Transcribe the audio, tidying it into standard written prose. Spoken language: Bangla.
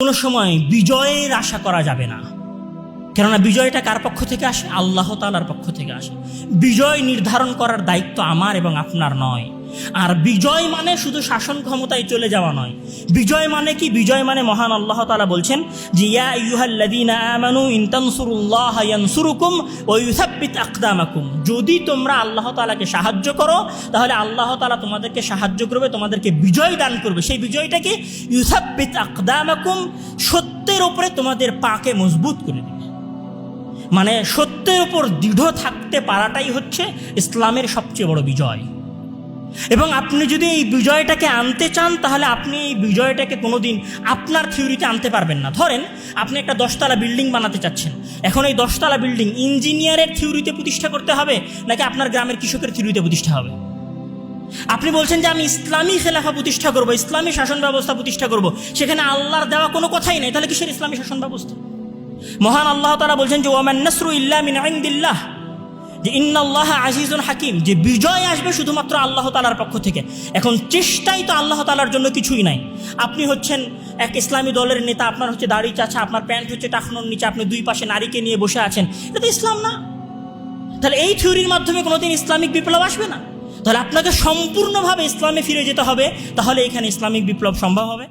কোনো সময় বিজয়ের আশা করা যাবে না, কেননা বিজয়টা কার পক্ষ থেকে আসে? আল্লাহ তাআলার পক্ষ থেকে আসে। বিজয় নির্ধারণ করার দায়িত্ব আমার এবং আপনার নয়। আর বিজয় মানে শুধু শাসন ক্ষমতায় চলে যাওয়া নয়। বিজয় মানে কি? বিজয় মানে মহান আল্লাহ তাআলা বলছেন যে ইয়া আইয়ুহাল্লাযীনা আমানু ইন তানসুরুল্লাহা ইয়ানসুরুকুম ওয়া ইউসাব্বিত আকদামাকুম। যদি তোমরা আল্লাহ তাআলাকে সাহায্য করো তাহলে আল্লাহ তাআলা তোমাদেরকে সাহায্য করবে, তোমাদেরকে বিজয় দান করবে। সেই বিজয়টা কি? ইউসাব্বিত আকদামাকুম, সত্যের উপরে তোমাদের পাকে মজবুত করে দেবে। মানে সত্যের উপর দৃঢ় থাকতে পারাটাই হচ্ছে ইসলামের সবচেয়ে বড় বিজয়। এবং আপনি যদি এই বিজয়টাকে আনতে চান তাহলে আপনি এই বিজয়টাকে কোনোদিন আপনার থিওরিতে আনতে পারবেন না। ধরেন আপনি একটা 10তলা বিল্ডিং বানাতে চাচ্ছেন, এখন এই 10তলা বিল্ডিং ইঞ্জিনিয়ারের থিওরিতে প্রতিষ্ঠা করতে হবে নাকি আপনার গ্রামের কৃষকের থিওরিতে প্রতিষ্ঠা হবে? আপনি বলছেন যে আমি ইসলামী খেলাফা প্রতিষ্ঠা করব, ইসলামী শাসন ব্যবস্থা প্রতিষ্ঠা করব, সেখানে আল্লাহর দেওয়া কোনো কথাই নেই, তাহলে কিসের ইসলামী শাসন ব্যবস্থা? মহান আল্লাহ তাআলা বলছেন যে ওয়ামান নাসরু ইল্লা মিন ইনদিল্লাহ, যে ইন্নাল্লাহা আজিজুন হাকিম, যে বিজয় আসবে শুধুমাত্র আল্লাহ তাআলার পক্ষ থেকে। এখন চেষ্টাই তো আল্লাহ তাআলার জন্য কিছুই নাই। আপনি হচ্ছেন এক ইসলামী দলের নেতা, আপনার হচ্ছে দাড়ি চাচা, আপনার প্যান্ট হচ্ছে টাকনোর নিচে, আপনি দুই পাশে নারীকে নিয়ে বসে আছেন, এটা তো ইসলাম না। তাহলে এই থিওরির মাধ্যমে কোনোদিন ইসলামিক বিপ্লব আসবে না। তাহলে আপনাকে সম্পূর্ণভাবে ইসলামে ফিরে যেতে হবে, তাহলে এখানে ইসলামিক বিপ্লব সম্ভব হবে।